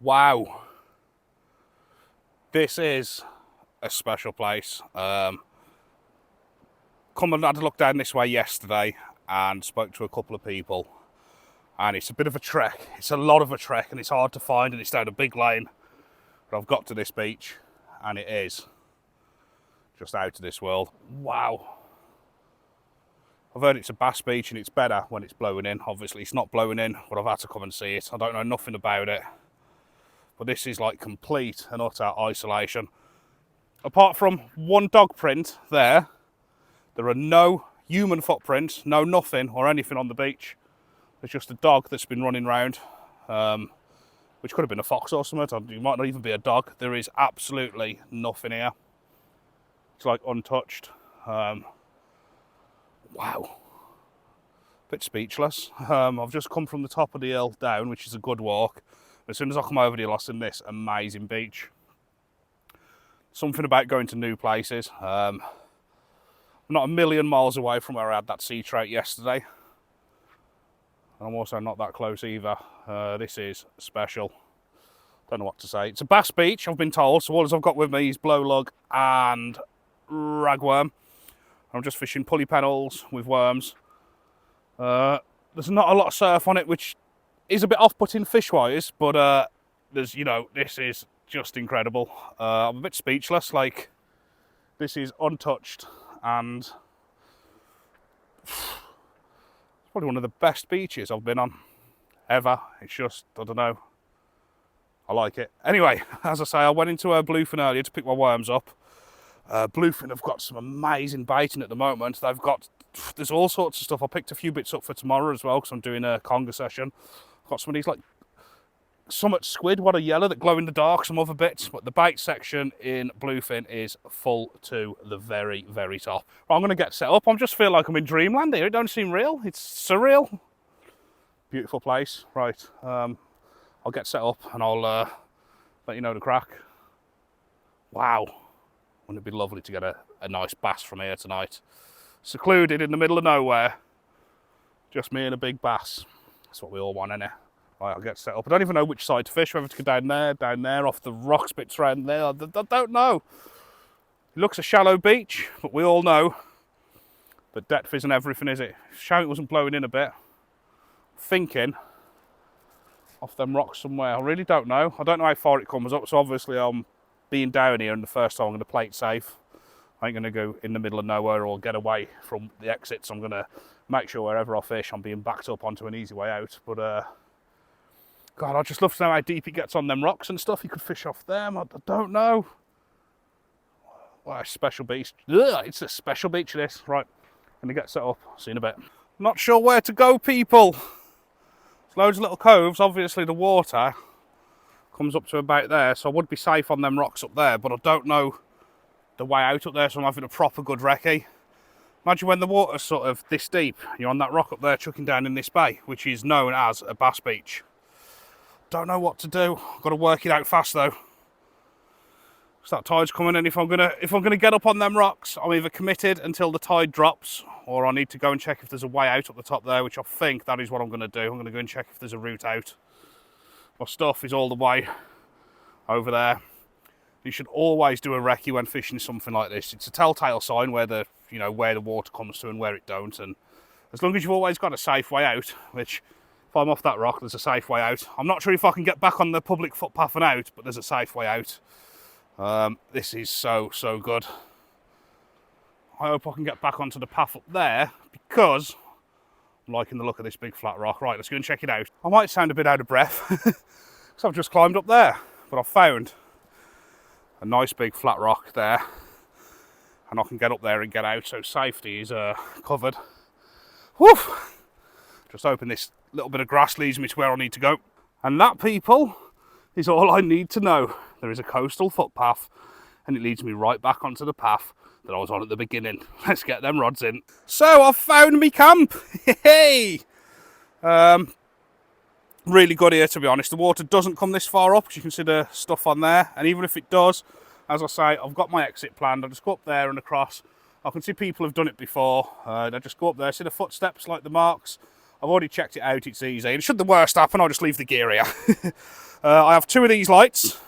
Wow, this is a special place. Come and had a look down this way yesterday and spoke to a couple of people, and it's a bit of a trek. It's a lot of a trek, and it's hard to find, and it's down a big lane. But I've got to this beach, and it is just out of this world. Wow. I've heard it's a bass beach, and it's better when it's blowing in. Obviously, it's not blowing in, but I've had to come and see it. I don't know nothing about it. But this is like complete and utter isolation. Apart from one dog print there are no human footprints, no nothing or anything on the beach. There's just a dog that's been running around, which could have been a fox or something. It might not even be a dog. There is absolutely nothing here. It's like untouched. Wow. Bit speechless. I've just come from the top of the hill down, which is a good walk. As soon as I come over the hill, I've seen this amazing beach. Something about going to new places. I'm not a million miles away from where I had that sea trout yesterday. I'm also not that close either. This is special. Don't know what to say. It's a bass beach, I've been told, so all I've got with me is blow lug and ragworm. I'm just fishing pulley pennels with worms. There's not a lot of surf on it, which is a bit off-putting fish-wise, but there's, this is just incredible. I'm a bit speechless. Like, this is untouched, and it's probably one of the best beaches I've been on ever. It's just, I don't know, I like it. Anyway, as I say, I went into Bluefin earlier to pick my worms up. Bluefin have got some amazing baiting at the moment. There's all sorts of stuff. I picked a few bits up for tomorrow as well, because I'm doing a conga session. Got some of these, like, summit squid, what a yellow, that glow in the dark, some other bits. But the bait section in Bluefin is full to the very, very top. Right, I'm going to get set up. I just feel like I'm in dreamland here. It don't seem real. It's surreal. Beautiful place. Right, I'll get set up and I'll let you know the crack. Wow. Wouldn't it be lovely to get a nice bass from here tonight? Secluded in the middle of nowhere. Just me and a big bass. That's what we all want, innit? Right, I'll get set up. I don't even know which side to fish, whether to go down there, off the rocks bits around there. I don't know. It looks a shallow beach, but we all know that depth isn't everything, is it? Shame it wasn't blowing in a bit. Thinking off them rocks somewhere. I really don't know. I don't know how far it comes up, so obviously I'm being down here, and the first time I'm going to play it safe. I ain't going to go in the middle of nowhere or get away from the exits. I'm going to make sure wherever I fish, I'm being backed up onto an easy way out. But, God, I'd just love to know how deep it gets on them rocks and stuff. You could fish off them. I don't know. What a special beach. Ugh, it's a special beach, this. Right, going to get set up. See you in a bit. Not sure where to go, people. There's loads of little coves. Obviously, the water comes up to about there, so I would be safe on them rocks up there, but I don't know the way out up there, so I'm having a proper good recce. Imagine when the water's sort of this deep, you're on that rock up there chucking down in this bay, which is known as a bass beach. Don't know what to do. Got to work it out fast though. So that tide's coming, and if I'm gonna get up on them rocks, I'm either committed until the tide drops, or I need to go and check if there's a way out up the top there, which I think that is what I'm gonna do. I'm gonna go and check if there's a route out. My stuff is all the way over there. You should always do a recce when fishing something like this. It's a telltale sign where the water comes to and where it don't. And as long as you've always got a safe way out, which if I'm off that rock, there's a safe way out. I'm not sure if I can get back on the public footpath and out, but there's a safe way out. This is so good. I hope I can get back onto the path up there, because I'm liking the look of this big flat rock. Right, let's go and check it out. I might sound a bit out of breath because I've just climbed up there, but I've found a nice big flat rock there, and I can get up there and get out, so safety is covered. Woof! Just hoping this little bit of grass leads me to where I need to go. And that, people, is all I need to know. There is a coastal footpath, and it leads me right back onto the path that I was on at the beginning. Let's get them rods in. So I've found me camp. Hey! Really good here, to be honest. The water doesn't come this far up, because you can see the stuff on there, and even if it does, as I say, I've got my exit planned. I'll just go up there and across. I can see people have done it before. They just go up there, see the footsteps, like the marks. I've already checked it out, it's easy. And should the worst happen, I'll just leave the gear here. I have 2 of these lights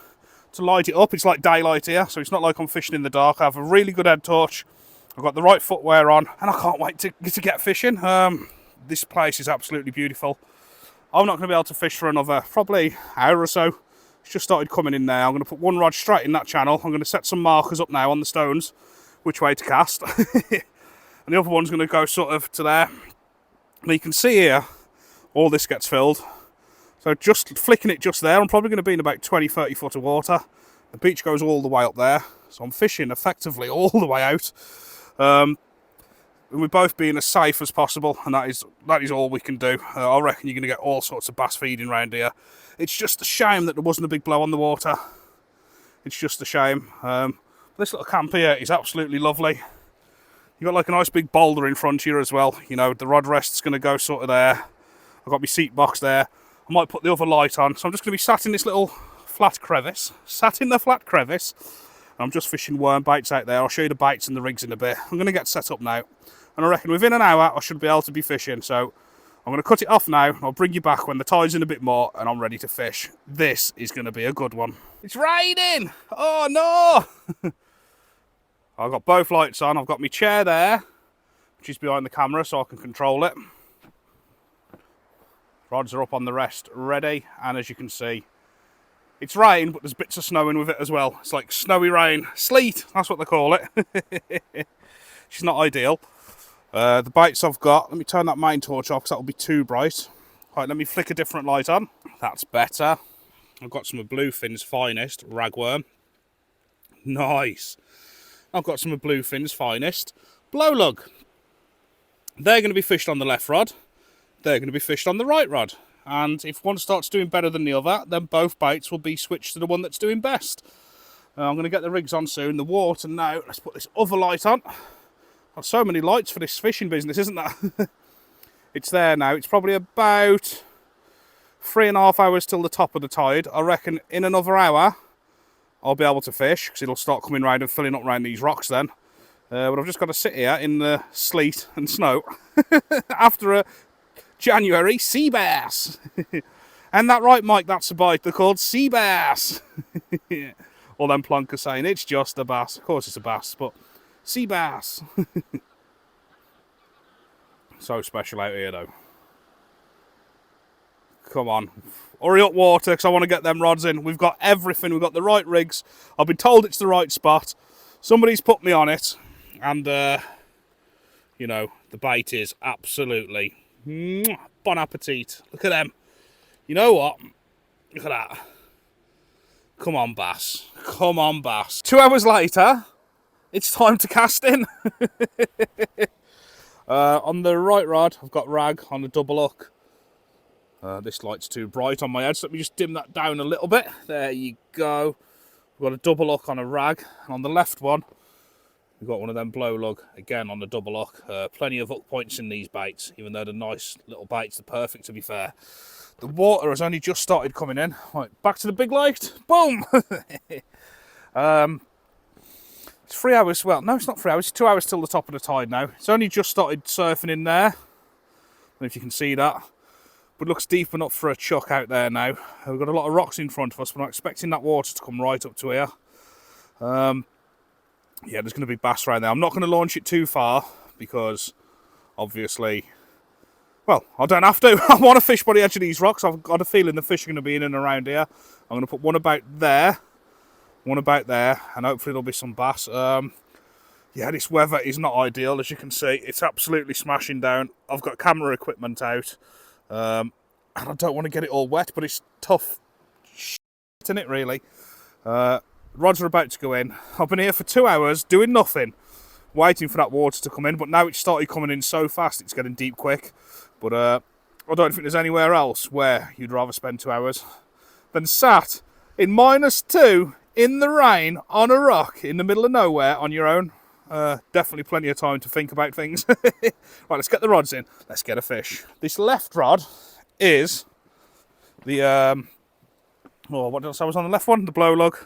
to light it up. It's like daylight here, so it's not like I'm fishing in the dark. I have a really good head torch. I've got the right footwear on, and I can't wait to get fishing. This place is absolutely beautiful. I'm not going to be able to fish for another probably hour or so. It's just started coming in now. I'm going to put one rod straight in that channel. I'm going to set some markers up now on the stones, which way to cast. And the other one's going to go sort of to there. And you can see here, all this gets filled. So just flicking it just there, I'm probably going to be in about 20-30 foot of water. The beach goes all the way up there. So I'm fishing effectively all the way out. And we're both being as safe as possible, and that is all we can do. I reckon you're going to get all sorts of bass feeding around here. It's just a shame that there wasn't a big blow on the water. It's just a shame. This little camp here is absolutely lovely. You've got like a nice big boulder in front here as well. You know, the rod rest's going to go sort of there. I've got my seat box there. I might put the other light on. So I'm just going to be sat in this little flat crevice. Sat in the flat crevice. I'm just fishing worm baits out there. I'll show you the baits and the rigs in a bit. I'm going to get set up now. And I reckon within an hour I should be able to be fishing. So I'm going to cut it off now. I'll bring you back when the tide's in a bit more and I'm ready to fish. This is going to be a good one. It's raining! Oh no! I've got both lights on. I've got my chair there, which is behind the camera so I can control it. Rods are up on the rest, ready. And as you can see, it's rain, but there's bits of snow in with it as well. It's like snowy rain. Sleet, that's what they call it. It's not ideal. The baits I've got, let me turn that main torch off because that'll be too bright. Right, let me flick a different light on. That's better. I've got some of Bluefin's finest ragworm. Nice. I've got some of Bluefin's finest blow lug. They're going to be fished on the left rod. They're going to be fished on the right rod. And if one starts doing better than the other, then both baits will be switched to the one that's doing best. I'm going to get the rigs on soon. The water now. Let's put this other light on. Got so many lights for this fishing business, isn't there? It's there now. It's probably about 3.5 hours till the top of the tide. I reckon in another hour I'll be able to fish because it'll start coming round and filling up around these rocks then. But I've just got to sit here in the sleet and snow after a January sea bass. And that right, Mike, that's a bite. They're called sea bass. All them plunkers saying it's just a bass. Of course it's a bass, but sea bass. So special out here though. Come on. Hurry up, water, because I want to get them rods in. We've got everything. We've got the right rigs. I've been told it's the right spot. Somebody's put me on it. And, you know, the bait is absolutely bon appetit. Look at them. You know what? Look at that. Come on, bass. Come on, bass. 2 hours later, it's time to cast in. On the right rod, I've got rag on the double hook. This light's too bright on my head, so let me just dim that down a little bit. There you go. We've got a double hook on a rag. And on the left one, we've got one of them blow lug, again on the double hook. Plenty of hook points in these baits, even though they're nice little baits. They're perfect, to be fair. The water has only just started coming in. Right, back to the big light. Boom! It's 3 hours. Well, no, it's not 3 hours. It's 2 hours till the top of the tide now. It's only just started surfing in there. I don't know if you can see that. But it looks deep enough for a chuck out there now. We've got a lot of rocks in front of us, but I'm expecting that water to come right up to here. Yeah, there's going to be bass around there. I'm not going to launch it too far because, obviously, well, I don't have to. I want to fish by the edge of these rocks. I've got a feeling the fish are going to be in and around here. I'm going to put one about there, and hopefully there'll be some bass. Yeah, this weather is not ideal, as you can see. It's absolutely smashing down. I've got camera equipment out. And I don't want to get it all wet, but it's tough shit, isn't it, really? Rods are about to go in. I've been here for 2 hours doing nothing, waiting for that water to come in, but now it's started coming in so fast it's getting deep quick. But I don't think there's anywhere else where you'd rather spend 2 hours than sat in -2 in the rain on a rock in the middle of nowhere on your own. Definitely plenty of time to think about things. Right, let's get the rods in. Let's get a fish. This left rod is the, what else I was on the left one? The blow lug.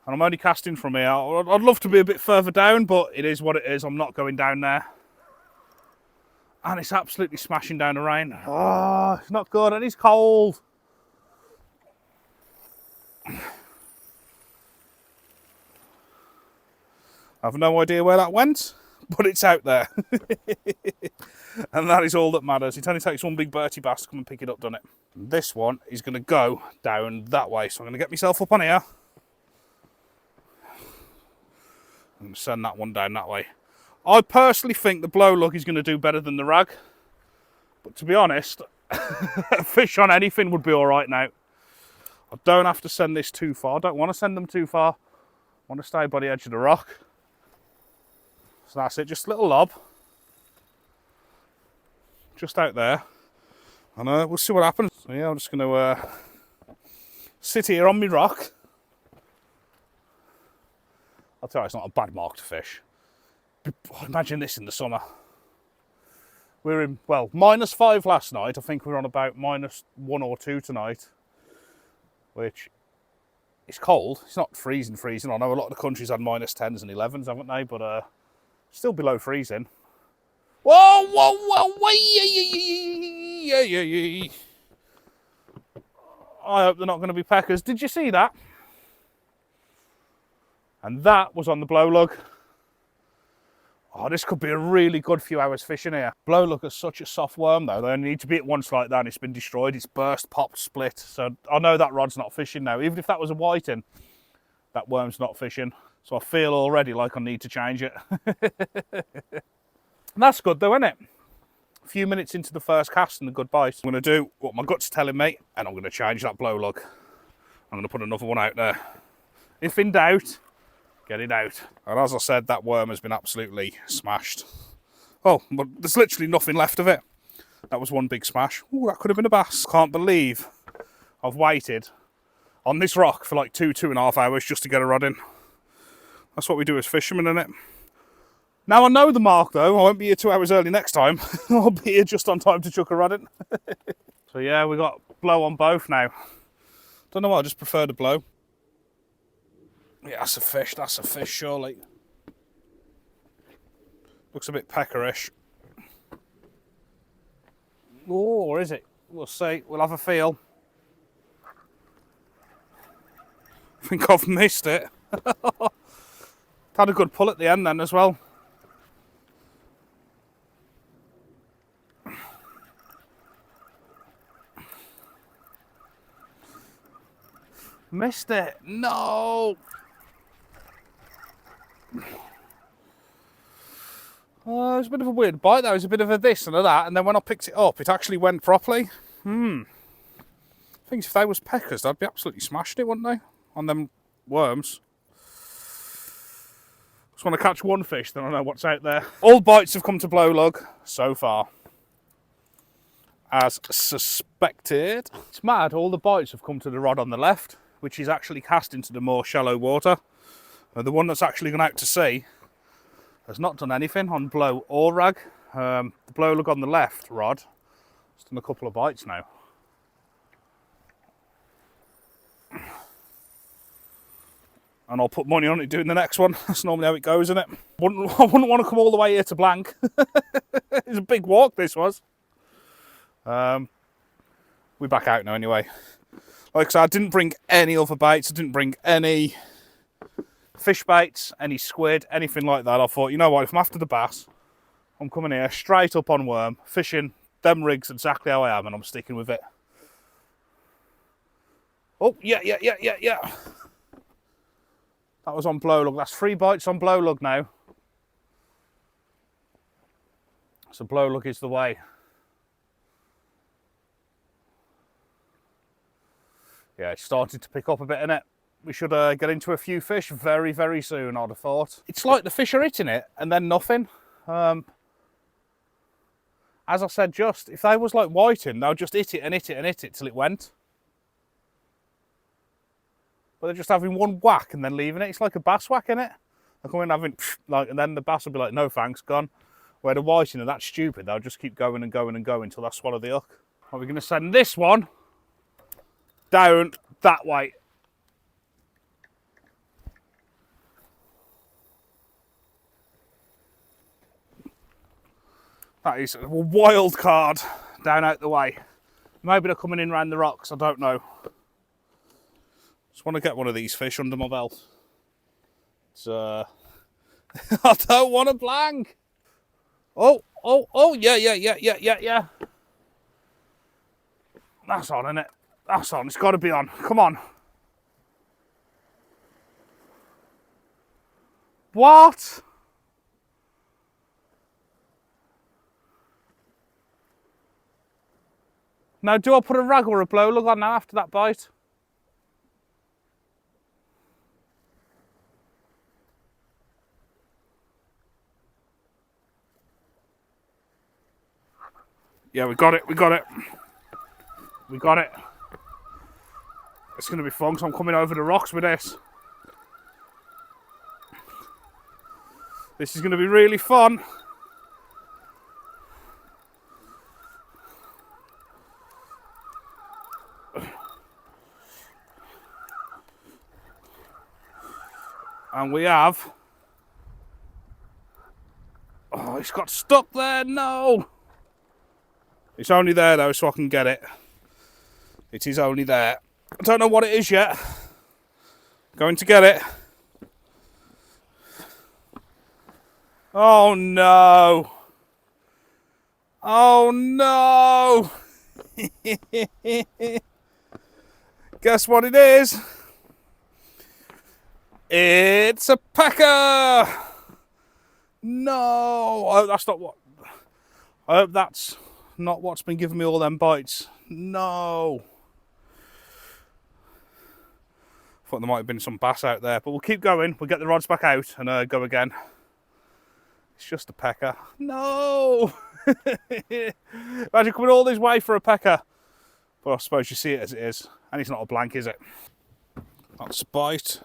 And I'm only casting from here. I'd love to be a bit further down, but it is what it is. I'm not going down there. And it's absolutely smashing down the rain. Oh, it's not good and it's cold. I have no idea where that went, but it's out there. And that is all that matters. It only takes one big Bertie bass to come and pick it up, doesn't it? This one is going to go down that way, so I'm going to get myself up on here. I'm going to send that one down that way. I personally think the blow lug is going to do better than the rag. But to be honest, a fish on anything would be all right now. I don't have to send this too far. I don't want to send them too far. I want to stay by the edge of the rock. So that's it, just a little lob. Just out there. And we'll see what happens. So yeah, I'm just going to sit here on my rock. I'll tell you, it's not a bad mark to fish. Imagine this in the summer. We're in, well, -5 last night. I think we're on about -1 or 2 tonight. Which is cold. It's not freezing. I know a lot of the countries had -10s and 11s, haven't they? But still below freezing. Whoa, whoa, whoa, yeah. I hope they're not going to be peckers. Did you see that? And that was on the blow lug. Oh, this could be a really good few hours fishing here. Blow lug is such a soft worm though. They only need to be at once like that and it's been destroyed. It's burst, popped, split. So I know that rod's not fishing now. Even if that was a whiting, that worm's not fishing. So I feel already like I need to change it. And that's good though, isn't it? A few minutes into the first cast and a good bite. I'm going to do what my gut's telling me and I'm going to change that blow lug. I'm going to put another one out there. If in doubt, get it out. And as I said, that worm has been absolutely smashed. Oh, but there's literally nothing left of it. That was one big smash. Ooh, that could have been a bass. Can't believe I've waited on this rock for like 2.5 hours just to get a rod in. That's what we do as fishermen, isn't it? Now I know the mark though. I won't be here 2 hours early next time. I'll be here just on time to chuck a rod in. So yeah, we got blow on both now. Don't know why, I just prefer the blow. Yeah, that's a fish, surely. Looks a bit peckerish. Oh, or is it? We'll see, we'll have a feel. I think I've missed it. Had a good pull at the end then as well. Missed it, no! It was a bit of a weird bite. That was a bit of a this and a that, and then when I picked it up, it actually went properly. I think if they was peckers, they'd be absolutely smashing it, wouldn't they? On them worms. Just want to catch one fish, then I know what's out there. All bites have come to blow lug so far. As suspected. It's mad, all the bites have come to the rod on the left, which is actually cast into the more shallow water. The one that's actually gone out to sea has not done anything on blow or rag. The blow lug on the left rod has done a couple of bites now. And I'll put money on it doing the next one. That's normally how it goes, isn't it? I wouldn't want to come all the way here to blank. It's a big walk, this was. We're back out now anyway. Like I said, I didn't bring any other baits. I didn't bring any fish baits, any squid, anything like that. I thought, you know what, if I'm after the bass, I'm coming here straight up on worm, fishing them rigs exactly how I am, and I'm sticking with it. Oh, yeah. That was on blow lug. That's 3 bites on blow lug now. So blow lug is the way. Yeah, it's starting to pick up a bit, innit? We should get into a few fish very, very soon, I'd have thought. It's like the fish are hitting it and then nothing. As I said, if they was like whiting, they'll just hit it and hit it and hit it till it went. But they're just having one whack and then leaving it. It's like a bass whack, innit? They're coming having like, and then the bass will be like, no thanks, gone. Where the whiting are that stupid, they'll just keep going and going and going until they swallow the hook. Are we going to send this one down that way? That is a wild card down out the way. Maybe they're coming in around the rocks, I don't know. Just want to get one of these fish under my belt. It's I don't want a blank. Oh, yeah. That's on, isn't it? That's on. It's got to be on. Come on. What? Now, do I put a rag or a blow lug on now after that bite? Yeah, we got it. We got it. We got it. It's going to be fun because I'm coming over the rocks with this. This is going to be really fun. And we have... Oh, it's got stuck there. No. It's only there though, so I can get it. It is only there. I don't know what it is yet. Going to get it. Oh no. Oh no. Guess what it is? It's a pecker. No. Oh, that's not what. I hope that's not what's been giving me all them bites. No. Thought there might have been some bass out there, but we'll keep going. We'll get the rods back out and go again. It's just a pecker. No! Imagine coming all this way for a pecker. But I suppose you see it as it is. And it's not a blank, is it? That's a bite.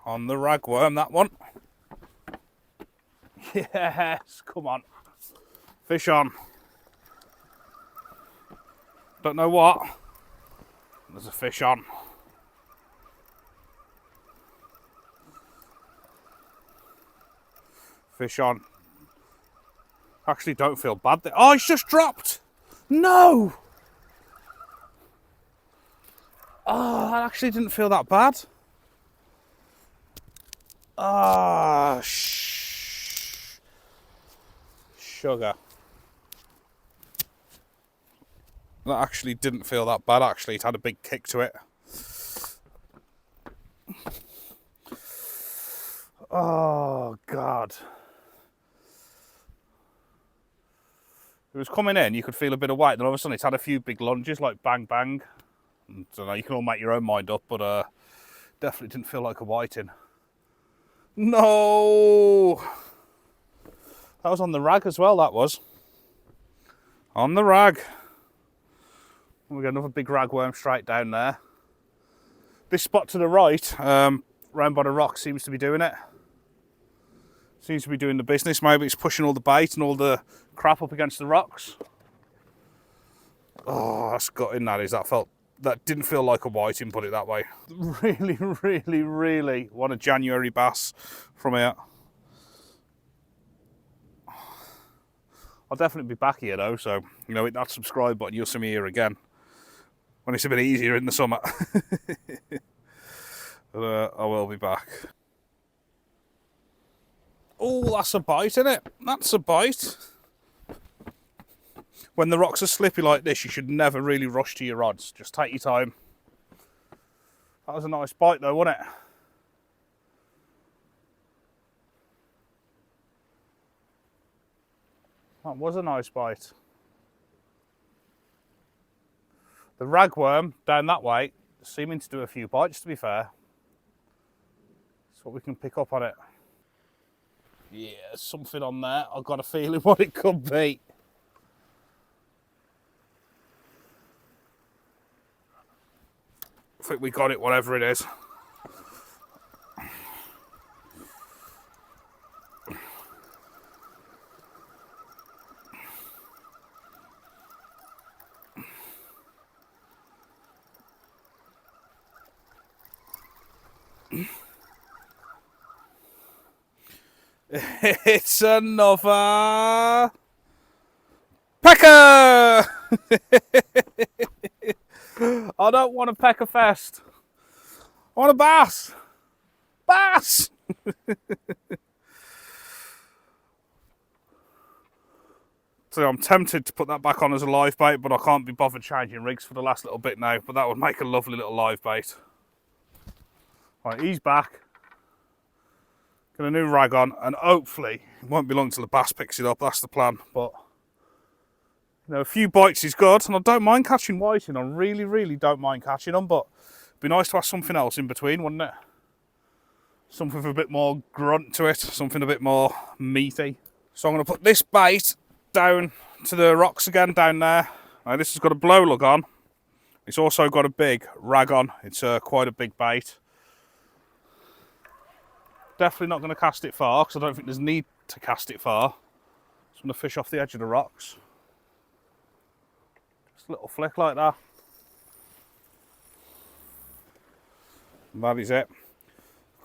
On the ragworm, that one. Yes, come on. Fish on. Don't know what. There's a fish on. Fish on. Actually don't feel bad there. Oh, it's just dropped. No. Oh, I actually didn't feel that bad. Ah, sugar. That actually didn't feel that bad, actually. It had a big kick to it. Oh, God. It was coming in, you could feel a bit of weight, then all of a sudden it's had a few big lunges, like bang, bang. And, I don't know, you can all make your own mind up, but definitely didn't feel like a whiting. No! That was on the rag as well, that was. On the rag. We got another big ragworm straight down there. This spot to the right, round by the rock, seems to be doing it. Seems to be doing the business. Maybe it's pushing all the bait and all the crap up against the rocks. Oh, that's gutting, that is. That didn't feel like a whiting, put it that way. Really want a January bass from here. I'll definitely be back here though, so you know, hit that subscribe button, you'll see me here again when it's a bit easier in the summer. But, I will be back. Oh, that's a bite, isn't it? That's a bite. When the rocks are slippy like this, you should never really rush to your rods. Just take your time. That was a nice bite though, wasn't it? That was a nice bite. The ragworm down that way seeming to do a few bites, to be fair. That's what we can pick up on it. Yeah, there's something on there. I've got a feeling what it could be. I think we got it, whatever it is. It's another pecker! I don't want a pecker fest. I want a bass. Bass! So I'm tempted to put that back on as a live bait, but I can't be bothered changing rigs for the last little bit now. But that would make a lovely little live bait. Right, he's back. Got a new rag on, and hopefully it won't be long till the bass picks it up. That's the plan. But you know, a few bites is good, and I don't mind catching whiting. I really, really don't mind catching them. But it'd be nice to have something else in between, wouldn't it? Something with a bit more grunt to it, something a bit more meaty. So I'm going to put this bait down to the rocks again down there. Now this has got a blow lug on. It's also got a big rag on. It's quite a big bait. Definitely not going to cast it far because I don't think there's need to cast it far. Just going to fish off the edge of the rocks. Just a little flick like that. And that is it.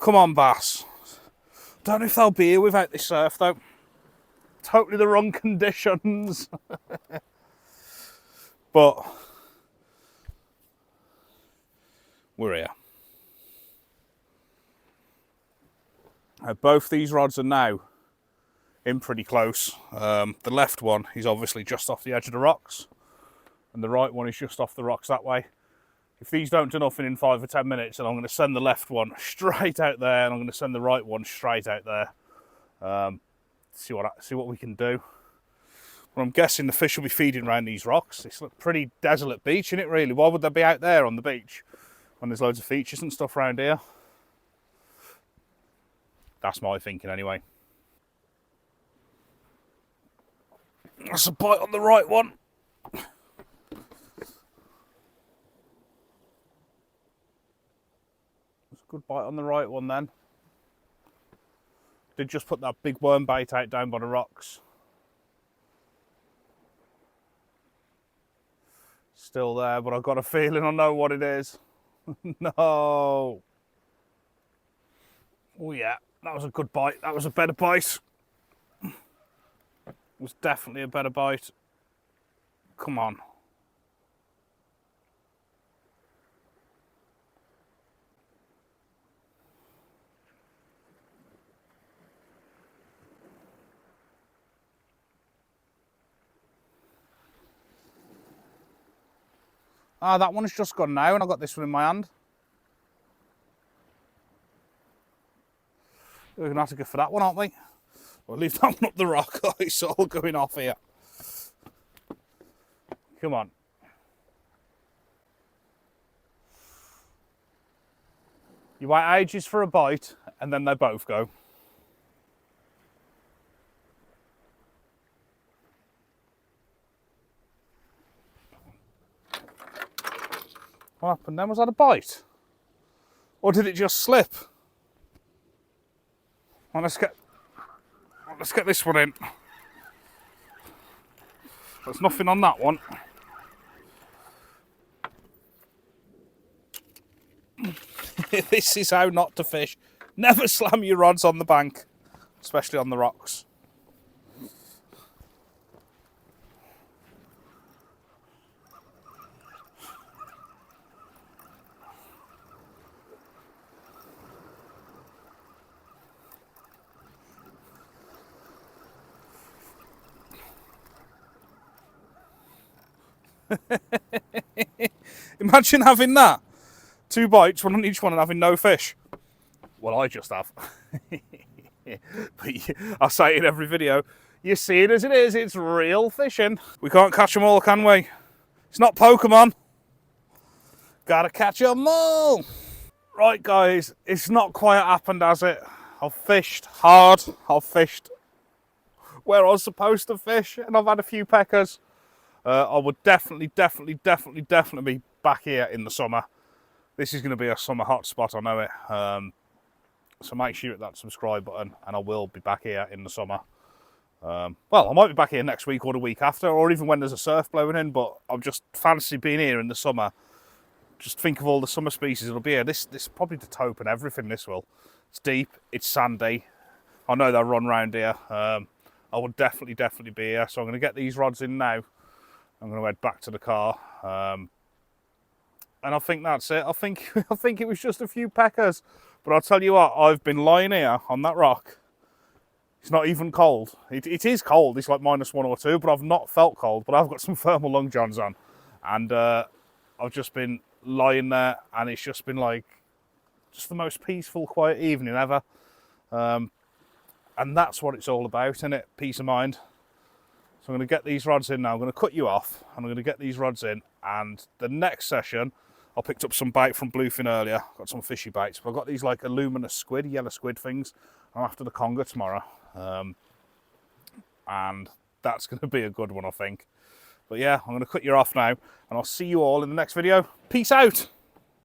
Come on, bass. Don't know if they'll be here without this surf though. Totally the wrong conditions. But we're here. Both these rods are now in pretty close. The left one is obviously just off the edge of the rocks, and the right one is just off the rocks that way. If these don't do nothing in 5 or 10 minutes, then I'm going to send the left one straight out there, and I'm going to send the right one straight out there. See what we can do. But I'm guessing the fish will be feeding around these rocks. It's a pretty desolate beach, isn't it, really? Why would they be out there on the beach when there's loads of features and stuff around here? That's my thinking anyway. That's a bite on the right one. That's a good bite on the right one then. Did just put that big worm bait out down by the rocks. Still there, but I've got a feeling I know what it is. No. Oh yeah. That was a good bite. That was a better bite. It was definitely a better bite. Come on. Ah, that one has just gone now, and I've got this one in my hand. We're going to have to go for that one, aren't we? We'll leave that one up the rock. It's all going off here. Come on. You wait ages for a bite, and then they both go. What happened then? Was that a bite? Or did it just slip? Well, let's get this one in. There's nothing on that one. This is how not to fish. Never slam your rods on the bank, especially on the rocks. Imagine having that. 2 bites, one on each one, and having no fish. Well, I just have. But I say it in every video. You see it as it is. It's real fishing. We can't catch them all, can we? It's not Pokemon. Gotta catch them all. Right, guys. It's not quite happened, has it? I've fished hard. I've fished where I was supposed to fish, and I've had a few peckers. I would definitely be back here in the summer. This is going to be a summer hotspot, I know it. So make sure you hit that subscribe button, and I will be back here in the summer. Well, I might be back here next week or the week after, or even when there's a surf blowing in, but I'm just fancy being here in the summer. Just think of all the summer species that'll be here. This is probably the taupe and everything, this will. It's deep, it's sandy. I know they'll run round here. I will definitely be here. So I'm going to get these rods in now. I'm going to head back to the car. And I think that's it. I think it was just a few peckers. But I'll tell you what, I've been lying here on that rock. It's not even cold. It is cold. It's like -1 or 2, but I've not felt cold. But I've got some thermal long johns on, and I've just been lying there, and it's just been like just the most peaceful, quiet evening ever. And that's what it's all about, isn't it? Peace of mind. So I'm going to get these rods in now. I'm going to cut you off, and I'm going to get these rods in. And the next session, I picked up some bait from Bluefin earlier. Got some fishy baits. But I've got these like luminous squid, yellow squid things. I'm after the conger tomorrow. And that's going to be a good one, I think. But yeah, I'm going to cut you off now, and I'll see you all in the next video. Peace out.